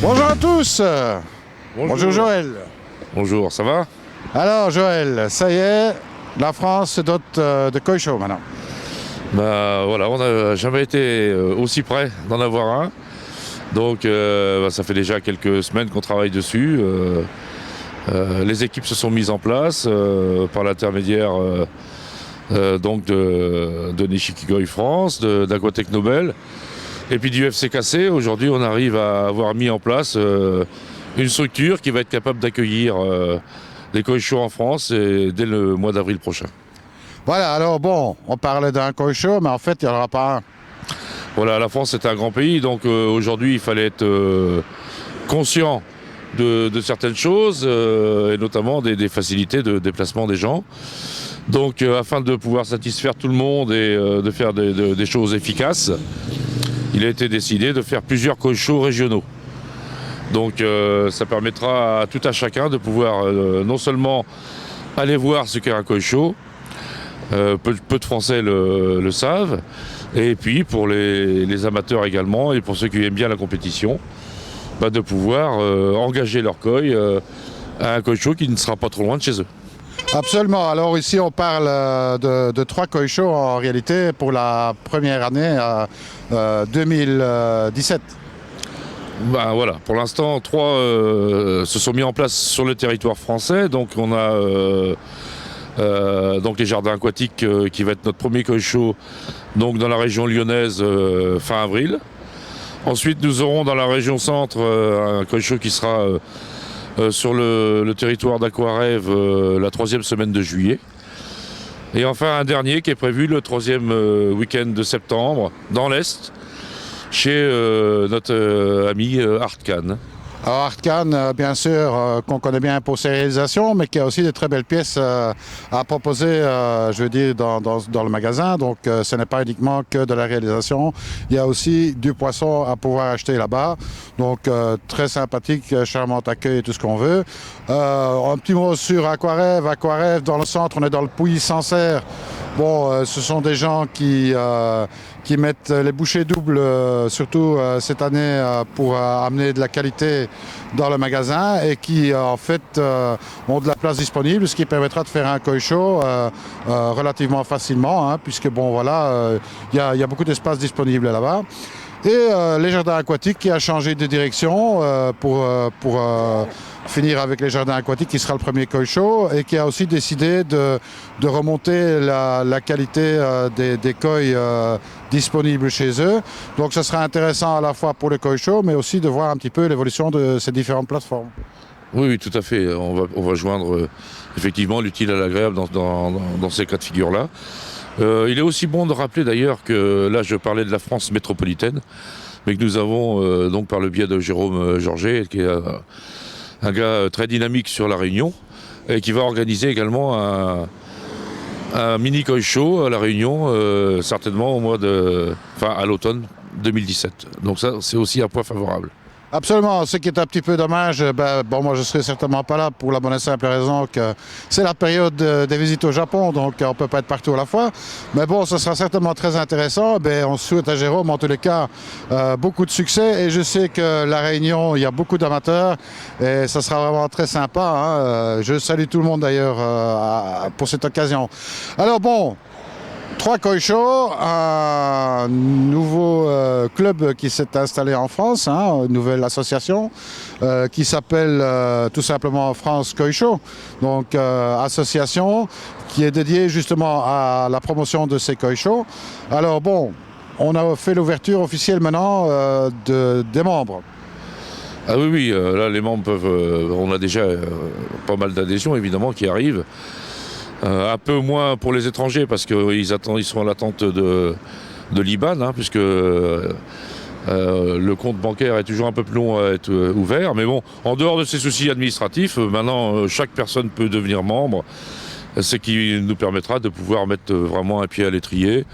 Bonjour à tous. Bonjour Joël. Bonjour, ça va? Alors Joël, ça y est, la France se dote de Koisho maintenant. Bah voilà, on n'a jamais été aussi près d'en avoir un. Donc ça fait déjà quelques semaines qu'on travaille dessus. Les équipes se sont mises en place par l'intermédiaire donc de Nishikigoi France, d'Aquatech Nobel et puis du FCKC. Aujourd'hui, on arrive à avoir mis en place une structure qui va être capable d'accueillir les Koisho en France dès le mois d'avril prochain. Voilà, alors bon, on parlait d'un Koisho, mais en fait, il n'y en aura pas un. Voilà, la France est un grand pays, donc aujourd'hui, il fallait être conscient de certaines choses, et notamment des facilités de déplacement des gens. Donc afin de pouvoir satisfaire tout le monde et de faire des choses efficaces, il a été décidé de faire plusieurs Koisho régionaux. Donc ça permettra à tout un chacun de pouvoir non seulement aller voir ce qu'est un Koisho, peu de Français le savent, et puis pour les amateurs également, et pour ceux qui aiment bien la compétition, de pouvoir engager leur koi à un Koisho qui ne sera pas trop loin de chez eux. Absolument, alors ici on parle de 3 Koisho en réalité pour la première année 2017. Voilà, pour l'instant, 3 se sont mis en place sur le territoire français, donc on a donc les jardins aquatiques qui va être notre premier Koisho donc dans la région lyonnaise fin avril. Ensuite nous aurons dans la région centre un Koisho qui sera sur le territoire d'Aquarêve la 3e semaine de juillet. Et enfin un dernier qui est prévu le 3e week-end de septembre dans l'Est chez notre ami Artcan. Alors Artcan, bien sûr, qu'on connaît bien pour ses réalisations, mais qui a aussi de très belles pièces à proposer, je veux dire, dans le magasin. Donc ce n'est pas uniquement que de la réalisation, il y a aussi du poisson à pouvoir acheter là-bas. Donc très sympathique, charmant accueil et tout ce qu'on veut. Un petit mot sur Aquarêve. Aquarêve, dans le centre, on est dans le Pouilly-Sancerre. Bon, ce sont des gens qui mettent les bouchées doubles, surtout cette année, pour amener de la qualité dans le magasin et qui, en fait, ont de la place disponible, ce qui permettra de faire un Koisho relativement facilement, hein, puisque, bon, voilà, il y a beaucoup d'espace disponible là-bas. Et les jardins aquatiques qui a changé de direction pour finir avec les jardins aquatiques qui sera le premier Koisho et qui a aussi décidé de remonter la qualité des koi disponibles chez eux. Donc ce sera intéressant à la fois pour le Koisho mais aussi de voir un petit peu l'évolution de ces différentes plateformes. Oui, tout à fait. On va joindre effectivement l'utile à l'agréable dans ces cas de figure-là. Il est aussi bon de rappeler d'ailleurs que là je parlais de la France métropolitaine, mais que nous avons donc par le biais de Jérôme Georget, qui est un gars très dynamique sur la Réunion, et qui va organiser également un mini Koisho à la Réunion, certainement à l'automne 2017. Donc ça c'est aussi un point favorable. Absolument, ce qui est un petit peu dommage, moi je ne serai certainement pas là pour la bonne et simple raison que c'est la période des visites au Japon, donc on ne peut pas être partout à la fois. Mais bon, ce sera certainement très intéressant. On souhaite à Jérôme en tous les cas beaucoup de succès et je sais que la Réunion, il y a beaucoup d'amateurs et ça sera vraiment très sympa, hein. Je salue tout le monde d'ailleurs pour cette occasion. Alors bon, 3 Koisho, un nouveau club qui s'est installé en France, hein, une nouvelle association qui s'appelle tout simplement France Koisho, donc association qui est dédiée justement à la promotion de ces Koisho. Alors bon, on a fait l'ouverture officielle maintenant des membres. Ah oui, là les membres peuvent... on a déjà pas mal d'adhésions évidemment qui arrivent. Un peu moins pour les étrangers parce qu'ils sont à l'attente de l'IBAN, hein, puisque le compte bancaire est toujours un peu plus long à être ouvert. Mais bon, en dehors de ces soucis administratifs, maintenant chaque personne peut devenir membre, ce qui nous permettra de pouvoir mettre vraiment un pied à l'étrier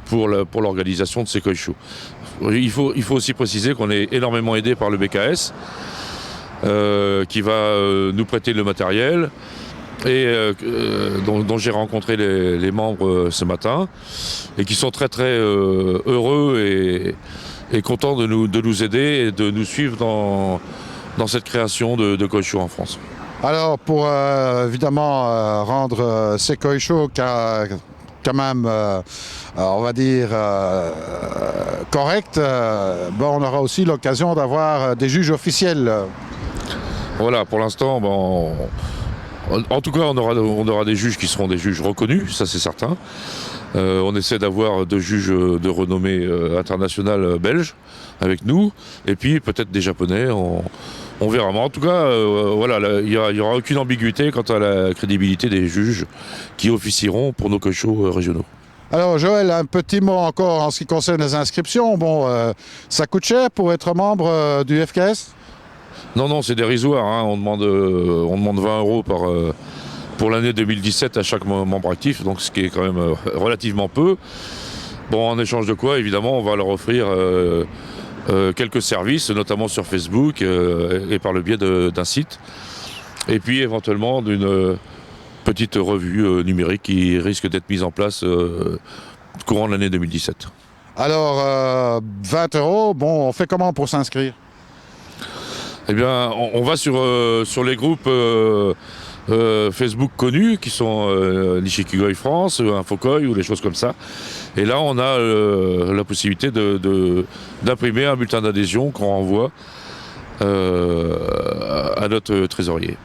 pour l'organisation de ces Koisho. Il faut aussi préciser qu'on est énormément aidé par le BKS. Qui va nous prêter le matériel et dont j'ai rencontré les membres ce matin et qui sont très très heureux est content de nous aider et de nous suivre dans cette création de Koi Show en France. Alors pour évidemment rendre ces Koi Show quand même, on va dire, correct, on aura aussi l'occasion d'avoir des juges officiels. Voilà, pour l'instant, en tout cas, on aura des juges qui seront des juges reconnus, ça c'est certain. On essaie d'avoir 2 juges de renommée internationale belges avec nous, et puis peut-être des Japonais, on verra. Mais en tout cas, voilà, il n'y aura aucune ambiguïté quant à la crédibilité des juges qui officieront pour nos Koi Show régionaux. Alors Joël, un petit mot encore en ce qui concerne les inscriptions. Ça coûte cher pour être membre du FKS ? Non, c'est dérisoire, hein. On demande 20 € pour l'année 2017 à chaque membre actif, donc ce qui est quand même relativement peu. En échange de quoi, évidemment, on va leur offrir quelques services, notamment sur Facebook et par le biais d'un site. Et puis éventuellement d'une petite revue numérique qui risque d'être mise en place courant de l'année 2017. Alors, 20 €, on fait comment pour s'inscrire ? Eh bien, on va sur les groupes Facebook connus qui sont Nishikigoi France, Infokoi ou des choses comme ça. Et là, on a la possibilité d'imprimer un bulletin d'adhésion qu'on renvoie à notre trésorier.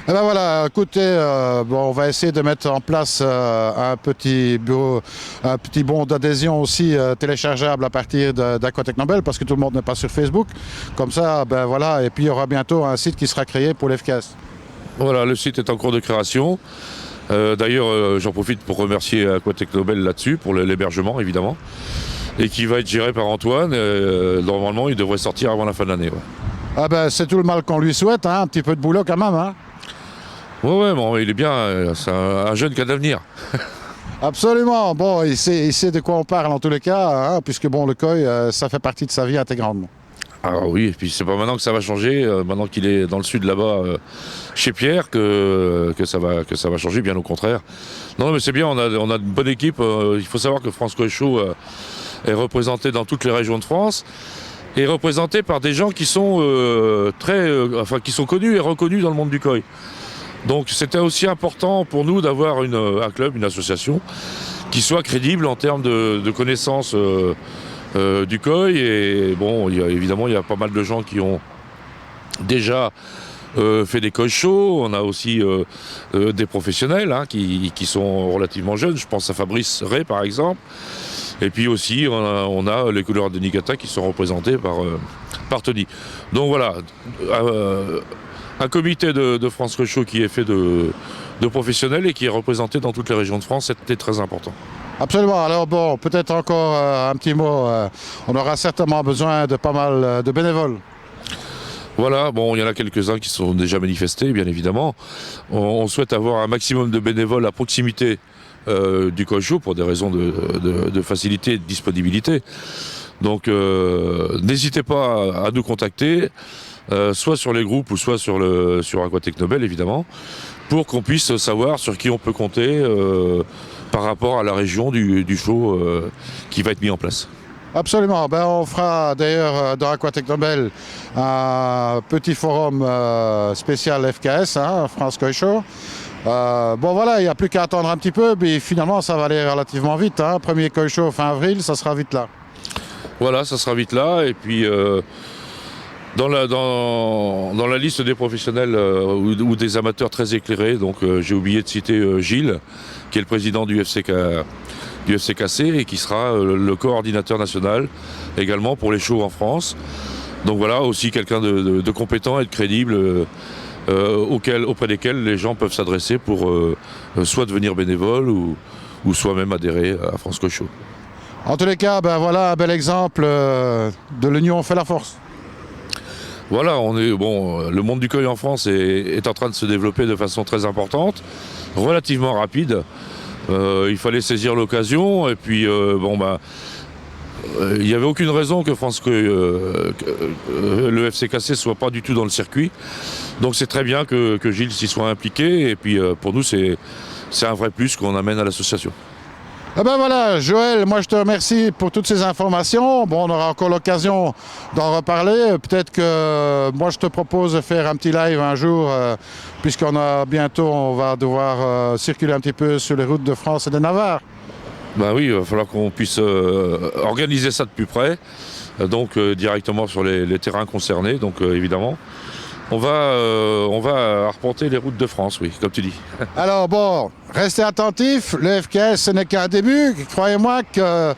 Eh ben voilà, écoutez, on va essayer de mettre en place un petit bon d'adhésion aussi téléchargeable à partir d'Aquatech Nobel, parce que tout le monde n'est pas sur Facebook. Comme ça, voilà, et puis il y aura bientôt un site qui sera créé pour l'FKS. Voilà, le site est en cours de création. D'ailleurs, j'en profite pour remercier Aquatech Nobel là-dessus, pour l'hébergement évidemment, et qui va être géré par Antoine. Normalement, il devrait sortir avant la fin de l'année. Ouais. Ah c'est tout le mal qu'on lui souhaite, hein, un petit peu de boulot quand même. Hein. Ouais, il est bien, c'est un jeune qui a d'avenir. Absolument, il sait de quoi on parle en tous les cas, hein, puisque le Koi, ça fait partie de sa vie intégralement. Ah oui, et puis c'est pas maintenant que ça va changer, maintenant qu'il est dans le sud là-bas, chez Pierre, que ça va changer, bien au contraire. Non mais c'est bien, on a une bonne équipe, il faut savoir que France Koi Show est représenté dans toutes les régions de France, et représenté par des gens qui sont qui sont connus et reconnus dans le monde du Koi. Donc c'était aussi important pour nous d'avoir un club, une association qui soit crédible en termes de connaissances du Koi. Et évidemment, il y a pas mal de gens qui ont déjà fait des Koi Show. On a aussi des professionnels qui sont relativement jeunes. Je pense à Fabrice Ray par exemple. Et puis aussi, on a les couleurs de Niigata qui sont représentées par Tony. Donc voilà. Un comité de France Koi Show qui est fait de professionnels et qui est représenté dans toutes les régions de France, c'était très important. Absolument. Alors peut-être encore un petit mot. On aura certainement besoin de pas mal de bénévoles. Voilà, il y en a quelques-uns qui sont déjà manifestés, bien évidemment. On souhaite avoir un maximum de bénévoles à proximité du Koi Show pour des raisons de facilité et de disponibilité. Donc n'hésitez pas à nous contacter. Soit sur les groupes ou soit sur Aquatech Nobel évidemment, pour qu'on puisse savoir sur qui on peut compter par rapport à la région du show qui va être mis en place. Absolument, on fera d'ailleurs dans Aquatech Nobel un petit forum spécial FKS, France Koi Show. Il n'y a plus qu'à attendre un petit peu, mais finalement ça va aller relativement vite. Premier Koi Show fin avril, ça sera vite là. Voilà, ça sera vite là, et puis dans la liste des professionnels ou des amateurs très éclairés, donc j'ai oublié de citer Gilles, qui est le président du FCKC et qui sera le coordinateur national également pour les shows en France. Donc voilà, aussi quelqu'un de compétent et de crédible auprès desquels les gens peuvent s'adresser pour soit devenir bénévole ou soit même adhérer à France Koi Show. En tous les cas, voilà un bel exemple de l'union fait la force. Voilà, le monde du Koi en France est en train de se développer de façon très importante, relativement rapide. Il fallait saisir l'occasion et puis il n'y avait aucune raison que le FCKC soit pas du tout dans le circuit. Donc c'est très bien que Gilles s'y soit impliqué et puis pour nous c'est un vrai plus qu'on amène à l'association. Eh ben voilà, Joël, moi je te remercie pour toutes ces informations. Bon, on aura encore l'occasion d'en reparler. Peut-être que moi je te propose de faire un petit live un jour, puisqu'on a bientôt, on va devoir circuler un petit peu sur les routes de France et de Navarre. Ben oui, il va falloir qu'on puisse organiser ça de plus près, donc directement sur les terrains concernés, donc évidemment. On va arpenter les routes de France, oui, comme tu dis. Alors bon, restez attentifs, le FKS ce n'est qu'un début. Croyez-moi que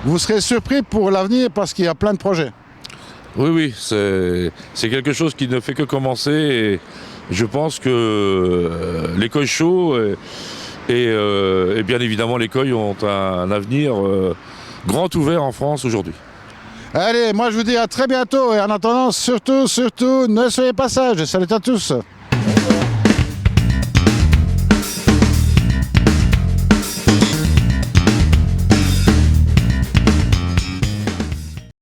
vous serez surpris pour l'avenir parce qu'il y a plein de projets. Oui, c'est quelque chose qui ne fait que commencer et je pense que l'écueil chaud et bien évidemment l'écueil ont un avenir grand ouvert en France aujourd'hui. Allez, moi je vous dis à très bientôt et en attendant, surtout, ne soyez pas sages. Salut à tous.